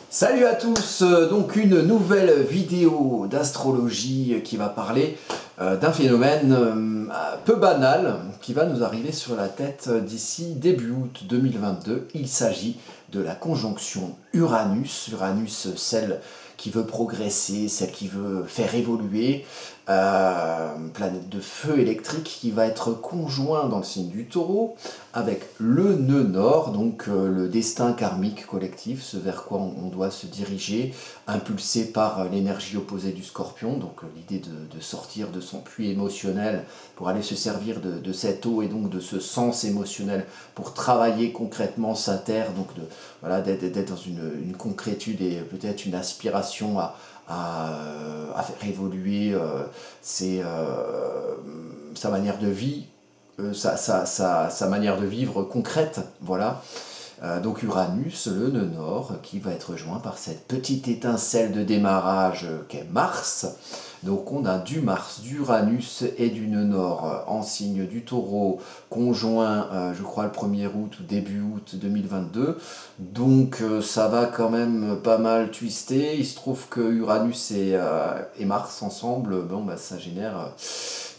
Salut à tous, donc une nouvelle vidéo d'astrologie qui va parler d'un phénomène peu banal qui va nous arriver sur la tête d'ici début août 2022. Il s'agit de la conjonction Uranus, Uranus celle qui veut progresser, celle qui veut faire évoluer, planète de feu électrique qui va être conjoint dans le signe du Taureau avec le nœud nord, donc le destin karmique collectif, ce vers quoi on doit se diriger, impulsé par l'énergie opposée du Scorpion, donc l'idée de sortir de son puits émotionnel pour aller se servir de cette eau et donc de ce sens émotionnel pour travailler concrètement sa terre, donc voilà, d'être dans une concrétude et peut-être une aspiration à faire évoluer sa manière de vie, sa manière de vivre concrète, voilà. Donc Uranus, le nœud nord, qui va être rejoint par cette petite étincelle de démarrage qu'est Mars. Donc on a du Mars, du Uranus et du nœud nord en signe du Taureau, conjoint, je crois, le 1er août ou début août 2022. Donc ça va quand même pas mal twister. Il se trouve que Uranus et Mars ensemble, bon, bah, ça génère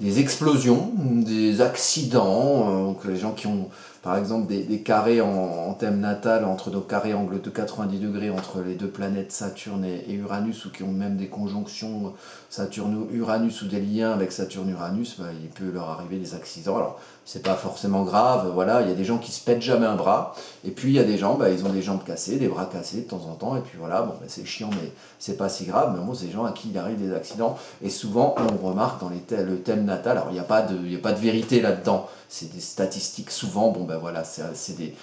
des explosions, des accidents, donc les gens qui ont par exemple des carrés en thème natal, entre nos carrés angles de 90 degrés entre les deux planètes Saturne et Uranus, ou qui ont même des conjonctions Saturne-Uranus ou des liens avec Saturne-Uranus, bah, il peut leur arriver des accidents. Alors c'est pas forcément grave, voilà, il y a des gens qui se pètent jamais un bras, et puis il y a des gens, bah, ils ont des jambes cassées, des bras cassés de temps en temps, et puis voilà, bon, bah, c'est chiant, mais c'est pas si grave, mais bon, c'est des gens à qui il arrive des accidents, et souvent on remarque dans le thème natal, alors il n'y a pas de vérité là-dedans, c'est des statistiques souvent, bon ben voilà, c'est des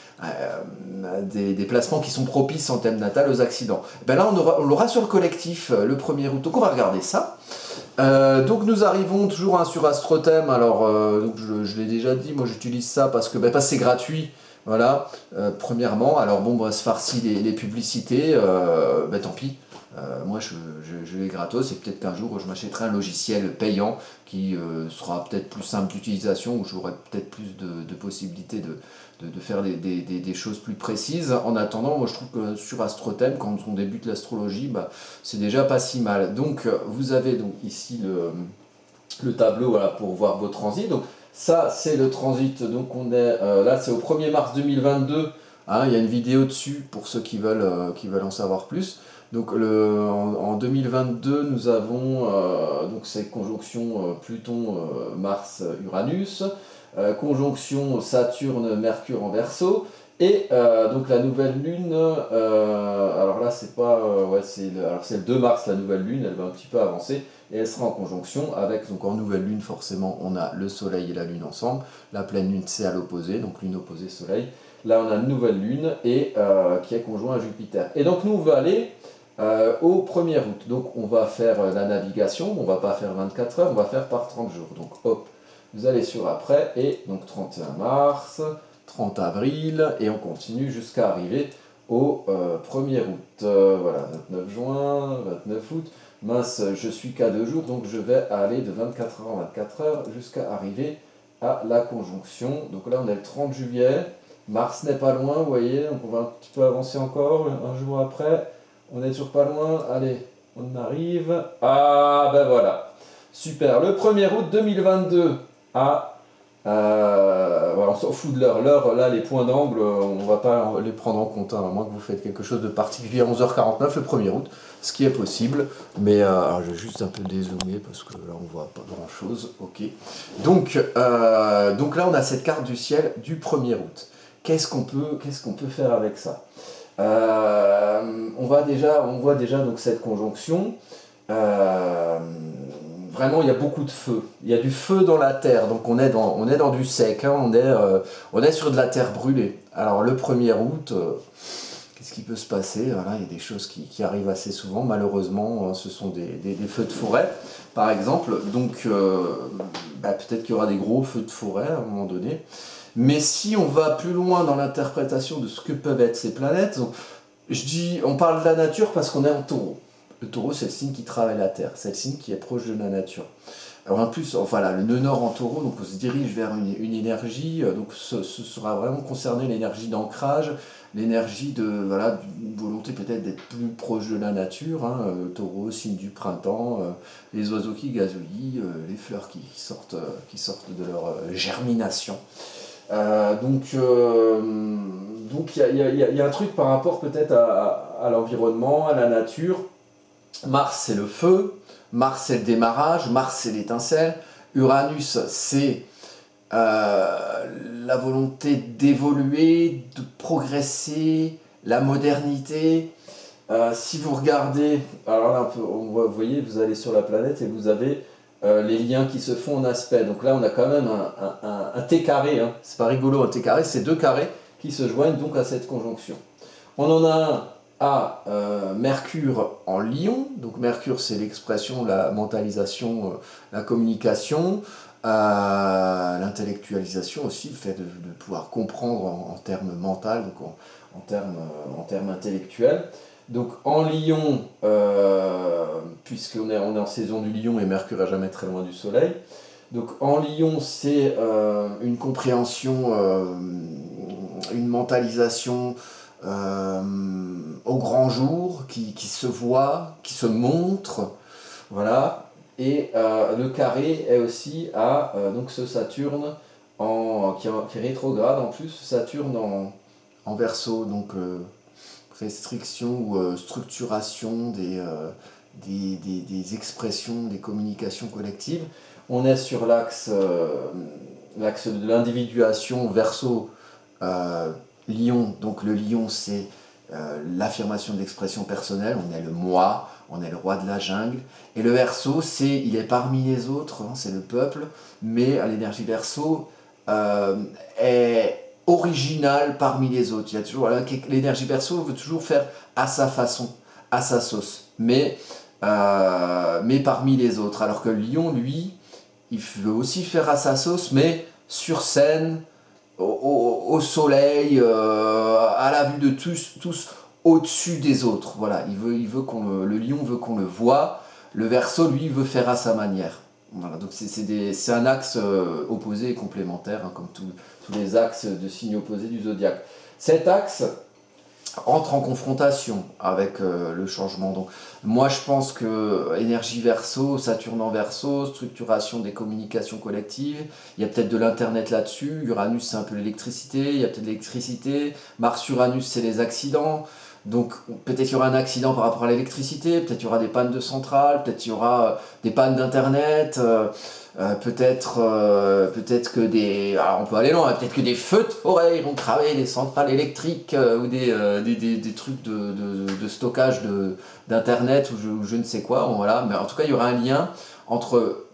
placements qui sont propices en thème natal aux accidents. Ben là on l'aura sur le collectif le 1er août, donc on va regarder ça. Donc nous arrivons toujours sur AstroThème, alors donc je l'ai déjà dit, moi j'utilise ça parce que c'est gratuit, voilà, premièrement, alors bon, se farci les publicités, tant pis. Moi je l'ai gratos et peut-être qu'un jour je m'achèterai un logiciel payant qui sera peut-être plus simple d'utilisation, où j'aurai peut-être plus de possibilités de faire des choses plus précises. En attendant, moi je trouve que sur AstroThème, quand on débute l'astrologie, c'est déjà pas si mal. Donc vous avez donc ici le tableau, voilà, pour voir vos transits. Donc ça c'est le transit, donc on est là, c'est au 1er mars 2022. Hein, il y a une vidéo dessus pour ceux qui veulent en savoir plus. Donc en 2022, nous avons donc ces conjonctions Pluton-Mars-Uranus, conjonction Saturne-Mercure en Verseau, et donc la nouvelle lune, alors là c'est pas, c'est le 2 mars la nouvelle lune, elle va un petit peu avancer, et elle sera en conjonction avec, donc en nouvelle lune forcément on a le soleil et la lune ensemble, la pleine lune c'est à l'opposé, donc lune opposée soleil, là on a une nouvelle lune et qui est conjoint à Jupiter. Et donc nous on va aller au 1er août. Donc on va faire la navigation, on va pas faire 24 heures, on va faire par 30 jours. Donc hop, vous allez sur après, et donc 31 mars, 30 avril, et on continue jusqu'à arriver au 1er août. Voilà, 29 juin, 29 août. Mince, je suis qu'à 2 jours, donc je vais aller de 24 heures en 24 heures jusqu'à arriver à la conjonction. Donc là on est le 30 juillet, Mars n'est pas loin, vous voyez, donc on va un petit peu avancer encore, un jour après. On est toujours pas loin, allez, on arrive. Ah ben voilà, super. Le 1er août 2022 voilà, on s'en fout de l'heure. L'heure, là, les points d'angle, on va pas les prendre en compte, hein, à moins que vous faites quelque chose de particulier à 11h49 le 1er août, ce qui est possible. Mais alors, je vais juste un peu dézoomer parce que là, on voit pas grand-chose. Ok. Donc là, on a cette carte du ciel du 1er août. Qu'est-ce qu'on peut faire avec ça? On voit déjà donc cette conjonction. Vraiment, il y a beaucoup de feu. Il y a du feu dans la terre, donc on est dans du sec, hein, on est sur de la terre brûlée. Alors le 1er août, qu'est-ce qui peut se passer? Voilà, il y a des choses qui arrivent assez souvent, malheureusement, ce sont des feux de forêt, par exemple. Donc peut-être qu'il y aura des gros feux de forêt à un moment donné. Mais si on va plus loin dans l'interprétation de ce que peuvent être ces planètes, donc, on parle de la nature parce qu'on est en taureau. Le taureau, c'est le signe qui travaille la terre, c'est le signe qui est proche de la nature. Alors en plus, enfin là, le nœud nord en taureau, donc on se dirige vers une énergie, donc ce sera vraiment concerné l'énergie d'ancrage, l'énergie voilà, d'une volonté peut-être d'être plus proche de la nature, hein, taureau, signe du printemps, les oiseaux qui gazouillent, les fleurs qui sortent de leur germination. Donc il y a un truc par rapport peut-être à l'environnement, à la nature. Mars c'est le feu, Mars c'est le démarrage, Mars c'est l'étincelle, Uranus c'est la volonté d'évoluer, de progresser, la modernité. Si vous regardez, alors là, vous voyez, vous allez sur la planète et vous avez les liens qui se font en aspect. Donc là, on a quand même un T carré, hein. C'est pas rigolo, un T carré, c'est deux carrés qui se joignent donc à cette conjonction. On en a un à Mercure en Lion. Donc Mercure, c'est l'expression, la mentalisation, la communication, l'intellectualisation aussi, le fait de pouvoir comprendre en termes mentaux, donc en termes intellectuels. Donc en Lion, puisqu'on est en saison du Lion et Mercure n'est jamais très loin du Soleil, donc en Lion c'est une compréhension, une mentalisation au grand jour, qui se voit, qui se montre, voilà. Et le carré est aussi à donc ce Saturne qui est rétrograde en plus, Saturne en Verseau, donc restriction ou structuration des expressions, des communications collectives. On est sur l'axe de l'individuation Verseau, Lion. Donc le Lion, c'est l'affirmation de l'expression personnelle, on est le moi, on est le roi de la jungle. Et le Verseau, il est parmi les autres, hein, c'est le peuple, mais à l'énergie Verseau est original parmi les autres. Il y a toujours, l'énergie Verseau veut toujours faire à sa façon, à sa sauce, mais parmi les autres. Alors que le Lion, lui, il veut aussi faire à sa sauce, mais sur scène, au soleil, à la vue de tous au-dessus des autres. Voilà, le Lion veut qu'on le voie, le Verseau, lui, veut faire à sa manière. Voilà, donc c'est un axe opposé et complémentaire, hein, comme tous les axes de signes opposés du zodiaque. Cet axe entre en confrontation avec le changement. Donc, moi, je pense que énergie Verseau, Saturne en Verseau, structuration des communications collectives, il y a peut-être de l'internet là-dessus. Uranus, c'est un peu l'électricité, il y a peut-être l'électricité. Mars-Uranus, c'est les accidents. Donc peut-être qu'il y aura un accident par rapport à l'électricité, peut-être qu'il y aura des pannes de centrales, peut-être qu'il y aura des pannes d'internet, peut-être que alors on peut aller loin, peut-être que des feux de forêt vont cramer des centrales électriques ou des trucs de stockage d'internet ou je ne sais quoi. Bon, voilà. Mais en tout cas, il y aura un lien entre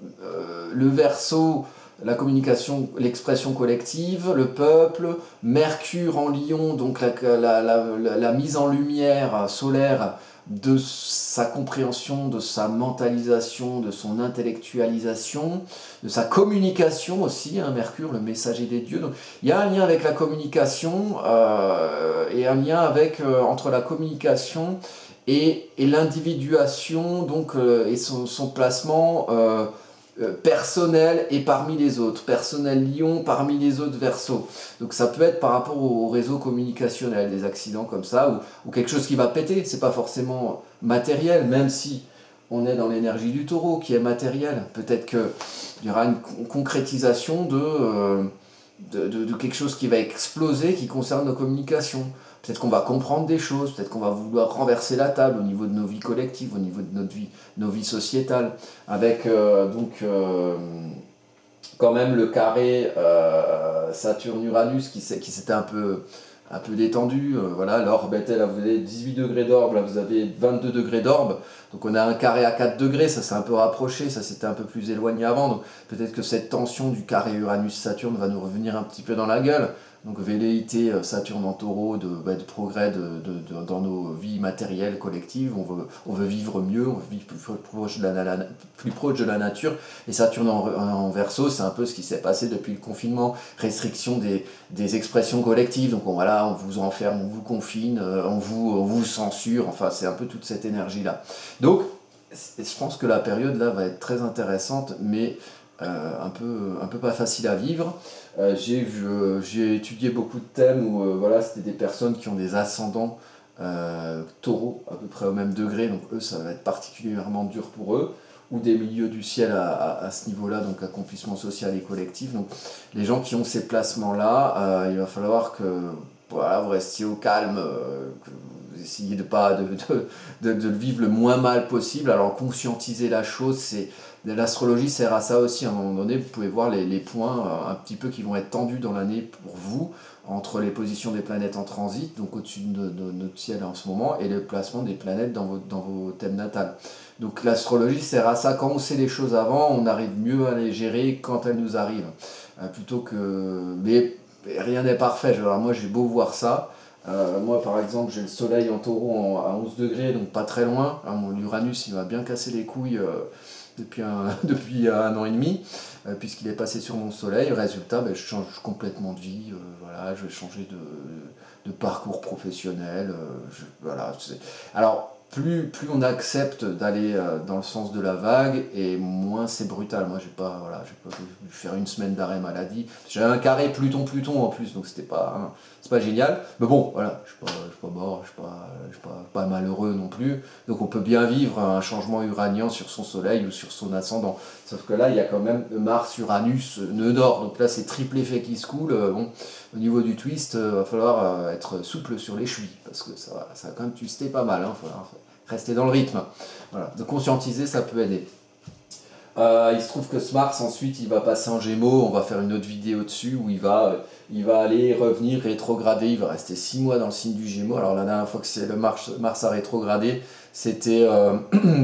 le Verseau, la communication, l'expression collective, le peuple, Mercure en Lion, donc la mise en lumière solaire de sa compréhension, de sa mentalisation, de son intellectualisation, de sa communication aussi, hein, Mercure, le messager des dieux. Donc, il y a un lien avec la communication et un lien entre la communication et l'individuation, donc, et son placement personnel et parmi les autres, personnel Lion parmi les autres Verseau. Donc ça peut être par rapport au réseau communicationnel, des accidents comme ça, ou quelque chose qui va péter, c'est pas forcément matériel, même si on est dans l'énergie du Taureau qui est matériel. Peut-être qu'il y aura une concrétisation de quelque chose qui va exploser, qui concerne nos communications. Peut-être qu'on va comprendre des choses, peut-être qu'on va vouloir renverser la table au niveau de nos vies collectives, au niveau de nos vies sociétales, avec quand même le carré Saturne-Uranus qui s'était un peu détendu. Voilà, l'orbe était là, vous avez 18 degrés d'orbe, là vous avez 22 degrés d'orbe. Donc on a un carré à 4 degrés, ça s'est un peu rapproché, ça s'était un peu plus éloigné avant. Donc peut-être que cette tension du carré Uranus-Saturne va nous revenir un petit peu dans la gueule. Donc velléité Saturne en Taureau de progrès dans nos vies matérielles collectives, on veut vivre mieux, on veut vivre plus proche de la nature. Et Saturne en Verseau, c'est un peu ce qui s'est passé depuis le confinement, restriction des expressions collectives. Donc voilà, on vous enferme, on vous confine, on vous censure, enfin c'est un peu toute cette énergie-là. Donc je pense que la période là va être très intéressante, mais un peu pas facile à vivre. J'ai étudié beaucoup de thèmes où voilà, c'était des personnes qui ont des ascendants taureaux à peu près au même degré, donc eux ça va être particulièrement dur pour eux, ou des milieux du ciel à ce niveau-là, donc accomplissement social et collectif. Donc les gens qui ont ces placements-là, il va falloir que voilà, vous restiez au calme, que vous essayiez de pas de le vivre le moins mal possible. Alors conscientiser la chose, c'est l'astrologie sert à ça aussi. À un moment donné, vous pouvez voir les points un petit peu qui vont être tendus dans l'année pour vous, entre les positions des planètes en transit, donc au-dessus de notre ciel en ce moment, et le placement des planètes dans vos thèmes natals. Donc l'astrologie sert à ça. Quand on sait les choses avant, on arrive mieux à les gérer quand elles nous arrivent. Plutôt que... Mais rien n'est parfait. Alors moi j'ai beau voir ça. Moi par exemple j'ai le soleil en taureau à 11 degrés, donc pas très loin. Mon Uranus il m'a bien cassé les couilles depuis un an et demi, puisqu'il est passé sur mon soleil. Résultat, ben, je change complètement de vie. Voilà, je vais changer de parcours professionnel. Voilà, alors, plus on accepte d'aller dans le sens de la vague, et moins c'est brutal. Moi, j'ai pas voulu faire une semaine d'arrêt maladie. J'avais un carré Pluton en plus, donc c'est pas génial. Mais bon, voilà, je suis pas mort, je suis pas malheureux non plus. Donc on peut bien vivre un changement uranien sur son soleil ou sur son ascendant. Sauf que là, il y a quand même Mars, Uranus, nœud nord. Donc là, c'est triple effet qui se coule. Bon, au niveau du twist, il va falloir être souple sur les chevilles, parce que ça va quand même twister pas mal. Il va falloir rester dans le rythme. Voilà. De conscientiser, ça peut aider. Il se trouve que ce Mars, ensuite, il va passer en Gémeaux. On va faire une autre vidéo dessus où il va aller revenir rétrograder. Il va rester 6 mois dans le signe du Gémeaux. Alors la dernière fois que c'est le Mars a rétrogradé, c'était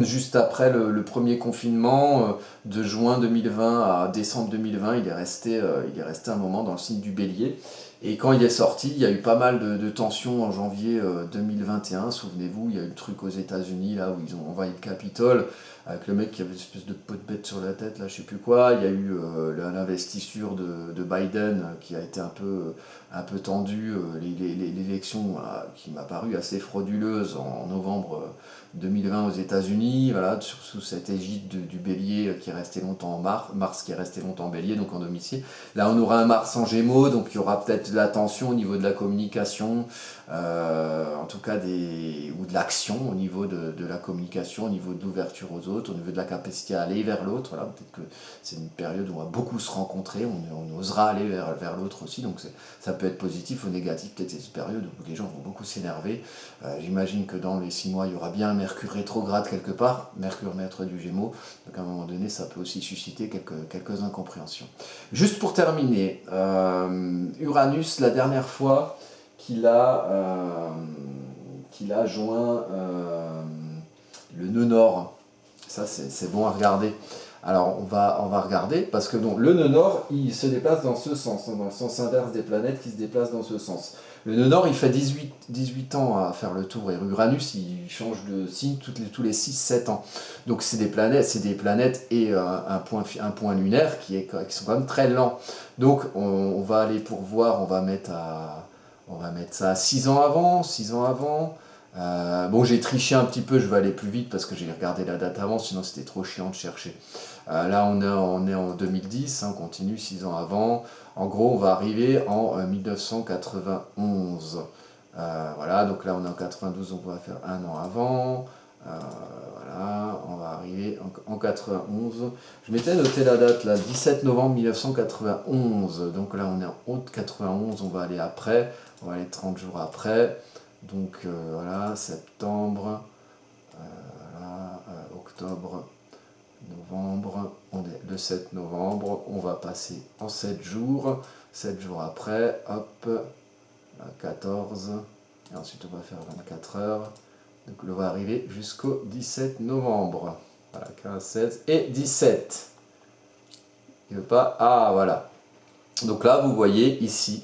juste après le premier confinement de juin 2020 à décembre 2020. Il est resté un moment dans le signe du Bélier. Et quand il est sorti, il y a eu pas mal de tensions en janvier 2021. Souvenez-vous, il y a eu le truc aux États-Unis là où ils ont envahi le Capitole avec le mec qui avait une espèce de peau de bête sur la tête, là, je sais plus quoi. Il y a eu l'investiture de Biden qui a été un peu tendue. L'élection qui m'a paru assez frauduleuse en novembre 2020 aux États-Unis, voilà, sous cette égide du bélier qui est resté longtemps en Mars qui est resté longtemps en bélier, donc en domicile. Là, on aura un Mars en Gémeaux, donc il y aura peut-être de la tension au niveau de la communication, en tout cas ou de l'action au niveau de la communication, au niveau de l'ouverture aux autres, au niveau de la capacité à aller vers l'autre. Voilà, peut-être que c'est une période où on va beaucoup se rencontrer, on osera aller vers l'autre aussi, donc ça peut être positif ou négatif. Peut-être c'est une période où les gens vont beaucoup s'énerver. J'imagine que dans les 6 mois, il y aura bien un Mercure rétrograde quelque part, Mercure maître du Gémeaux, donc à un moment donné, ça peut aussi susciter quelques incompréhensions. Juste pour terminer, Uranus, la dernière fois qu'il a joint le nœud nord, ça c'est bon à regarder. Alors on va regarder, parce que donc, le nœud nord, il se déplace dans ce sens, dans le sens inverse des planètes qui se déplacent dans ce sens. Le nœud nord, il fait 18 ans à faire le tour, et Uranus, il change de signe tous les 6-7 ans. Donc c'est des planètes et un point lunaire qui sont quand même très lents. Donc on va aller pour voir, on va mettre ça à 6 ans avant, 6 ans avant. Bon, j'ai triché un petit peu, je vais aller plus vite parce que j'ai regardé la date avant, sinon c'était trop chiant de chercher. Là, on est en 2010, on continue 6 ans avant. En gros, on va arriver en 1991. Voilà, donc là, on est en 92, on va faire un an avant. Voilà, on va arriver en 91. Je m'étais noté la date, là, 17 novembre 1991. Donc là, on est en août 91, on va aller après. On va aller 30 jours après. Donc voilà, septembre, voilà, octobre, novembre, on est le 7 novembre, on va passer en 7 jours, 7 jours après, hop, 14, et ensuite on va faire 24 heures, donc on va arriver jusqu'au 17 novembre, voilà, 15, 16 et 17, il veut pas, ah voilà, donc là vous voyez ici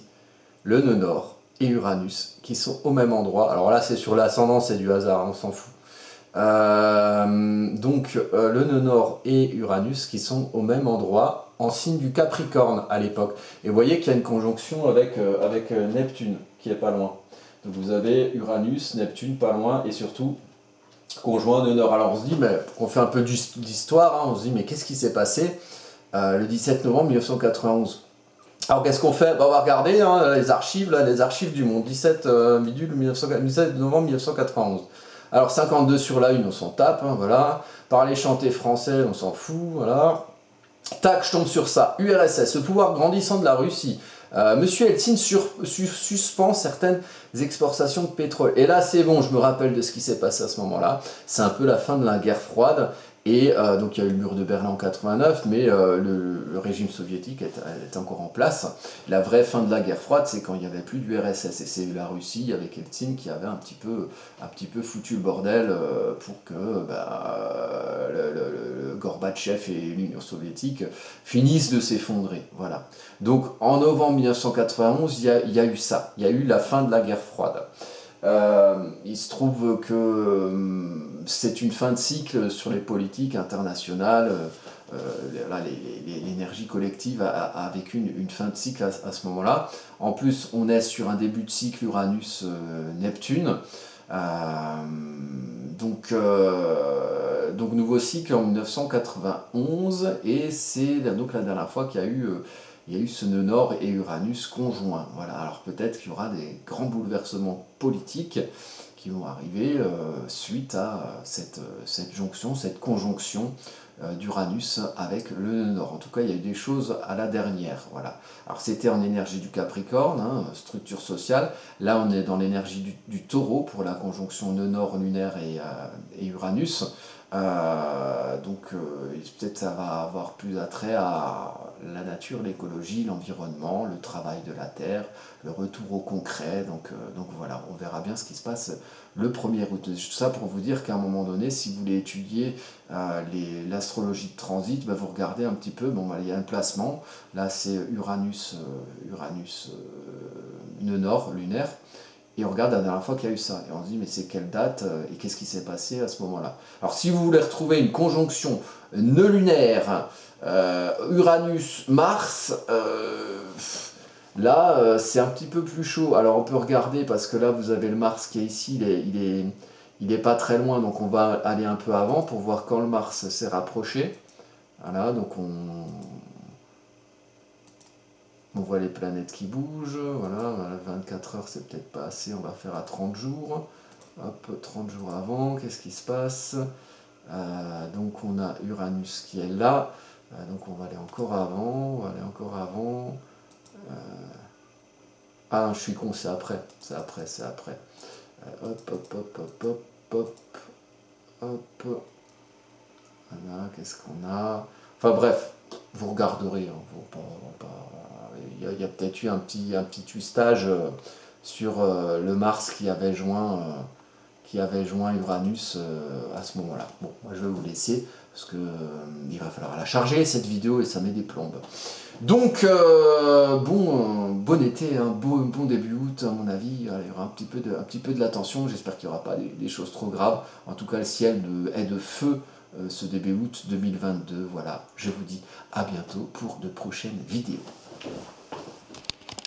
le nœud nord et Uranus qui sont au même endroit, alors là c'est sur l'ascendant, c'est du hasard, on s'en fout. Le nœud nord et Uranus qui sont au même endroit en signe du Capricorne à l'époque. Et vous voyez qu'il y a une conjonction avec Neptune qui est pas loin. Donc vous avez Uranus, Neptune pas loin et surtout conjoint nœud nord. Alors on se dit, mais on fait un peu d'histoire, hein, on se dit mais qu'est-ce qui s'est passé le 17 novembre 1991. Alors qu'est-ce qu'on fait? On va regarder hein, les archives du monde, 17 novembre 1991. Alors 52 sur la une, on s'en tape, hein, voilà. Parler chanter français, on s'en fout, voilà. Tac, je tombe sur ça. URSS, le pouvoir grandissant de la Russie. Monsieur Eltsine suspend certaines exportations de pétrole. Et là, c'est bon, je me rappelle de ce qui s'est passé à ce moment-là. C'est un peu la fin de la guerre froide. Et donc il y a eu le mur de Berlin en 89, mais le régime soviétique est encore en place. La vraie fin de la guerre froide, c'est quand il n'y avait plus d'URSS. Et c'est la Russie avec Eltsine qui avait un petit peu foutu le bordel pour que le Gorbatchev et l'Union soviétique finissent de s'effondrer. Voilà. Donc en novembre 1991, il y a eu ça. Il y a eu la fin de la guerre froide. Il se trouve que c'est une fin de cycle sur les politiques internationales. L'énergie collective a vécu une fin de cycle à ce moment-là. En plus, on est sur un début de cycle Uranus-Neptune. Donc nouveau cycle en 1991, et c'est donc la dernière fois qu'il y a eu ce nœud nord et Uranus conjoint. Voilà. Alors peut-être qu'il y aura des grands bouleversements politiques qui vont arriver suite à cette jonction, cette conjonction d'Uranus avec le nœud nord. En tout cas, il y a eu des choses à la dernière. Voilà. Alors c'était en énergie du Capricorne, hein, structure sociale. Là, on est dans l'énergie du Taureau pour la conjonction nœud nord lunaire et Uranus. Peut-être ça va avoir plus attrait à la nature, l'écologie, l'environnement, le travail de la terre, le retour au concret. Donc voilà, on verra bien ce qui se passe le 1er août. Tout ça pour vous dire qu'à un moment donné, si vous voulez étudier l'astrologie de transit, vous regardez un petit peu, il y a un placement. Là, c'est Uranus nœud nord lunaire. Et on regarde la dernière fois qu'il y a eu ça. Et on se dit, mais c'est quelle date et qu'est-ce qui s'est passé à ce moment-là? Alors, si vous voulez retrouver une conjonction nœud lunaire, Uranus-Mars, là, c'est un petit peu plus chaud. Alors, on peut regarder, parce que là, vous avez le Mars qui est ici, il est pas très loin, donc on va aller un peu avant pour voir quand le Mars s'est rapproché. Voilà, donc on voit les planètes qui bougent, voilà, 24 heures c'est peut-être pas assez, on va faire à 30 jours. Hop, 30 jours avant, qu'est-ce qui se passe? Donc on a Uranus qui est là, donc on va aller encore avant, Ah non, je suis con, c'est après. Hop, hop, hop, hop, hop, hop, hop. Voilà, qu'est-ce qu'on a? Enfin bref, vous regarderez, hein, il y a peut-être eu un petit twistage sur le Mars qui avait joint Uranus à ce moment-là. Bon, moi je vais vous laisser, parce que il va falloir la charger cette vidéo et ça met des plombes. Donc, bon été, hein, bon début août à mon avis, il y aura un petit peu de l'attention, j'espère qu'il n'y aura pas des choses trop graves. En tout cas, le ciel est de feu ce début août 2022. Voilà, je vous dis à bientôt pour de prochaines vidéos.